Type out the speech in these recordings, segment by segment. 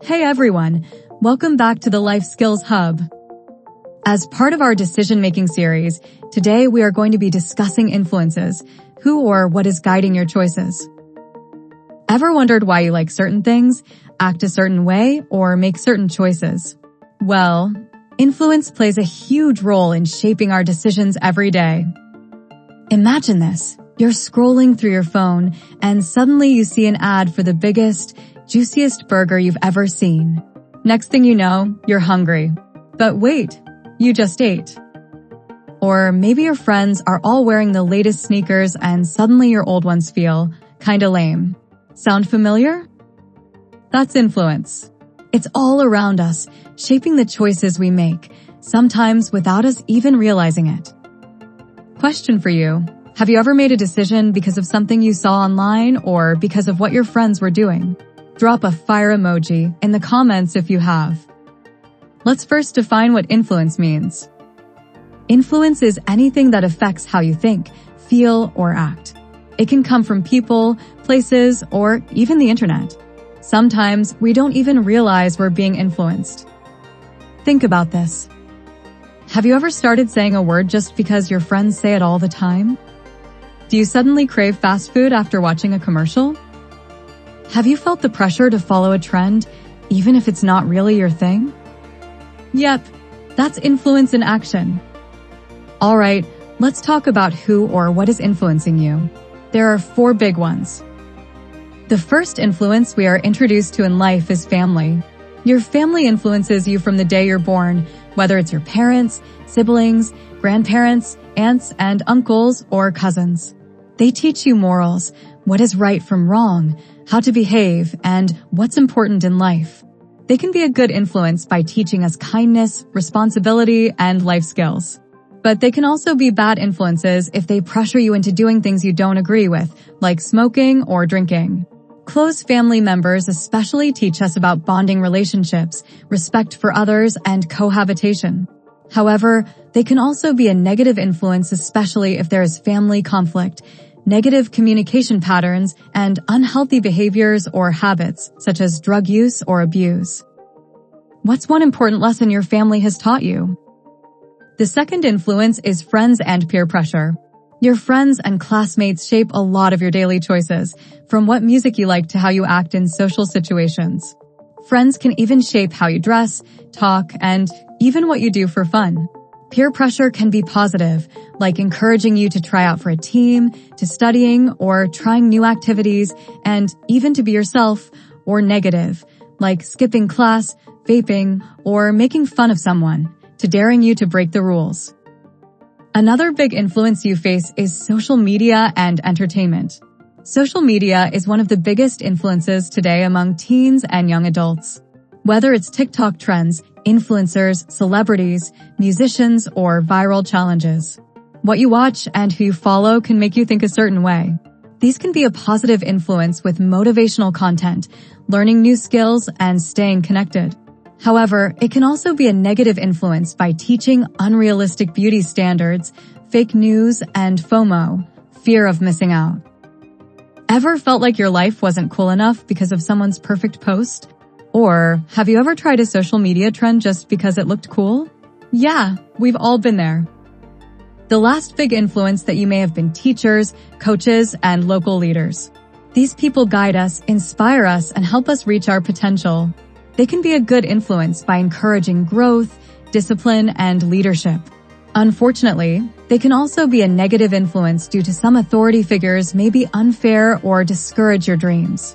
Hey everyone, welcome back to the Life Skills Hub. As part of our decision-making series, today we are going to be discussing influences, who or what is guiding your choices. Ever wondered why you like certain things, act a certain way, or make certain choices? Well, influence plays a huge role in shaping our decisions every day. Imagine this. You're scrolling through your phone and suddenly you see an ad for the biggest, juiciest burger you've ever seen. Next thing you know, you're hungry. But wait, you just ate. Or maybe your friends are all wearing the latest sneakers and suddenly your old ones feel kinda lame. Sound familiar? That's influence. It's all around us, shaping the choices we make, sometimes without us even realizing it. Question for you. Have you ever made a decision because of something you saw online or because of what your friends were doing? Drop a fire emoji in the comments if you have. Let's first define what influence means. Influence is anything that affects how you think, feel, or act. It can come from people, places, or even the internet. Sometimes we don't even realize we're being influenced. Think about this. Have you ever started saying a word just because your friends say it all the time? Do you suddenly crave fast food after watching a commercial? Have you felt the pressure to follow a trend, even if it's not really your thing? Yep, that's influence in action. Alright, let's talk about who or what is influencing you. There are 4 big ones. The first influence we are introduced to in life is family. Your family influences you from the day you're born, whether it's your parents, siblings, grandparents, aunts and uncles, or cousins. They teach you morals, what is right from wrong, how to behave, and what's important in life. They can be a good influence by teaching us kindness, responsibility, and life skills. But they can also be bad influences if they pressure you into doing things you don't agree with, like smoking or drinking. Close family members especially teach us about bonding relationships, respect for others, and cohabitation. However, they can also be a negative influence, especially if there is family conflict, negative communication patterns, and unhealthy behaviors or habits, such as drug use or abuse. What's one important lesson your family has taught you? The second influence is friends and peer pressure. Your friends and classmates shape a lot of your daily choices, from what music you like to how you act in social situations. Friends can even shape how you dress, talk, and even what you do for fun. Peer pressure can be positive, like encouraging you to try out for a team, to studying, or trying new activities, and even to be yourself, or negative, like skipping class, vaping, or making fun of someone, to daring you to break the rules. Another big influence you face is social media and entertainment. Social media is one of the biggest influences today among teens and young adults. Whether it's TikTok trends, influencers, celebrities, musicians, or viral challenges. What you watch and who you follow can make you think a certain way. These can be a positive influence with motivational content, learning new skills, and staying connected. However, it can also be a negative influence by teaching unrealistic beauty standards, fake news, and FOMO, fear of missing out. Ever felt like your life wasn't cool enough because of someone's perfect post? Or have you ever tried a social media trend just because it looked cool? Yeah, we've all been there. The last big influence that you may have been teachers, coaches, and local leaders. These people guide us, inspire us, and help us reach our potential. They can be a good influence by encouraging growth, discipline, and leadership. Unfortunately, they can also be a negative influence due to some authority figures may be unfair or discourage your dreams.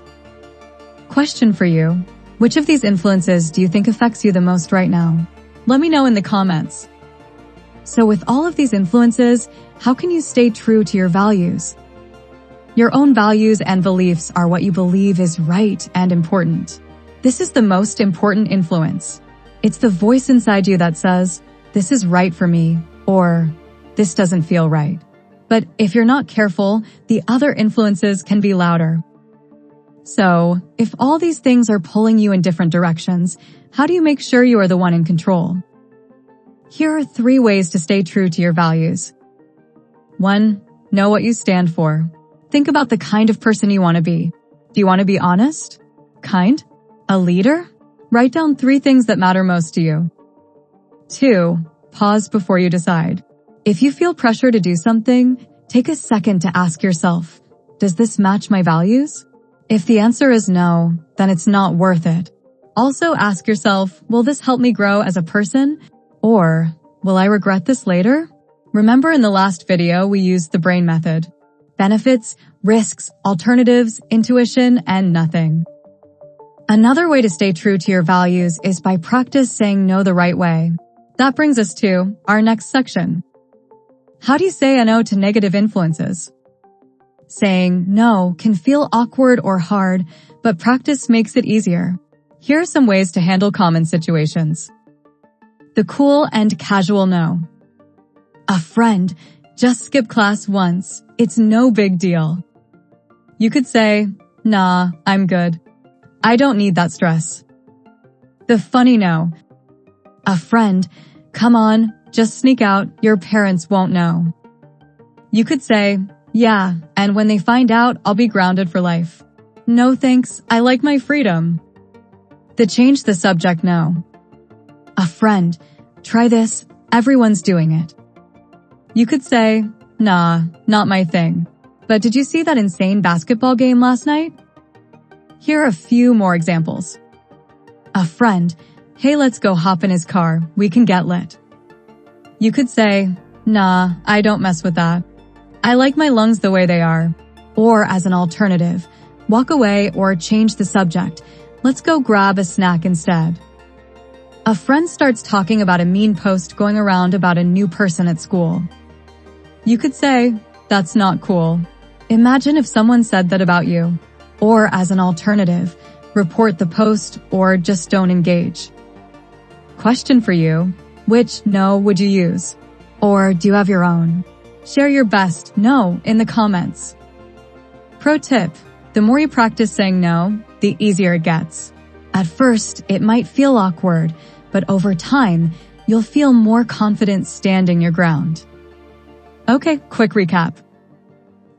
Question for you. Which of these influences do you think affects you the most right now? Let me know in the comments. So with all of these influences, how can you stay true to your values? Your own values and beliefs are what you believe is right and important. This is the most important influence. It's the voice inside you that says, this is right for me, or this doesn't feel right. But if you're not careful, the other influences can be louder. So, if all these things are pulling you in different directions, how do you make sure you are the one in control? Here are 3 ways to stay true to your values. 1. Know what you stand for. Think about the kind of person you want to be. Do you want to be honest? Kind? A leader? Write down 3 things that matter most to you. 2. Pause before you decide. If you feel pressure to do something, take a second to ask yourself, does this match my values? If the answer is no, then it's not worth it. Also ask yourself, will this help me grow as a person? Or, will I regret this later? Remember in the last video we used the brain method. Benefits, risks, alternatives, intuition, and nothing. Another way to stay true to your values is by practice saying no the right way. That brings us to our next section. How do you say a no to negative influences? Saying no can feel awkward or hard, but practice makes it easier. Here are some ways to handle common situations. The cool and casual no. A friend, just skip class once. It's no big deal. You could say, nah, I'm good. I don't need that stress. The funny no. A friend, come on, just sneak out, your parents won't know. You could say, yeah, and when they find out, I'll be grounded for life. No thanks, I like my freedom. The change the subject no. A friend, try this, everyone's doing it. You could say, nah, not my thing. But did you see that insane basketball game last night? Here are a few more examples. A friend, hey, let's go hop in his car, we can get lit. You could say, nah, I don't mess with that. I like my lungs the way they are. Or as an alternative, walk away or change the subject. Let's go grab a snack instead. A friend starts talking about a mean post going around about a new person at school. You could say, that's not cool. Imagine if someone said that about you. Or as an alternative, report the post or just don't engage. Question for you, which no would you use? Or do you have your own? Share your best no in the comments. Pro tip, the more you practice saying no, the easier it gets. At first, it might feel awkward, but over time, you'll feel more confident standing your ground. Okay, quick recap.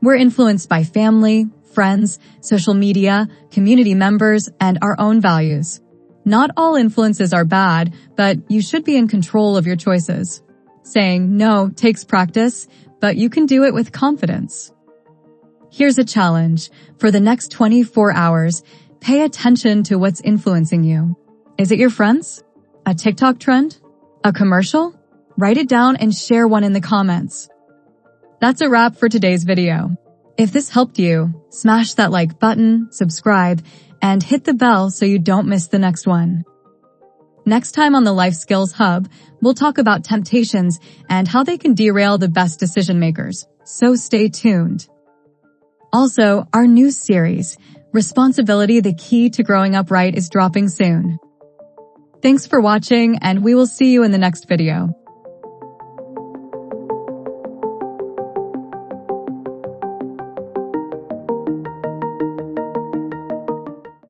We're influenced by family, friends, social media, community members, and our own values. Not all influences are bad, but you should be in control of your choices. Saying no takes practice, but you can do it with confidence. Here's a challenge. For the next 24 hours, pay attention to what's influencing you. Is it your friends? A TikTok trend? A commercial? Write it down and share one in the comments. That's a wrap for today's video. If this helped you, smash that like button, subscribe, and hit the bell so you don't miss the next one. Next time on the Life Skills Hub, we'll talk about temptations and how they can derail the best decision makers. So stay tuned. Also, our new series, Responsibility: The Key to Growing Up Right, is dropping soon. Thanks for watching, and we will see you in the next video.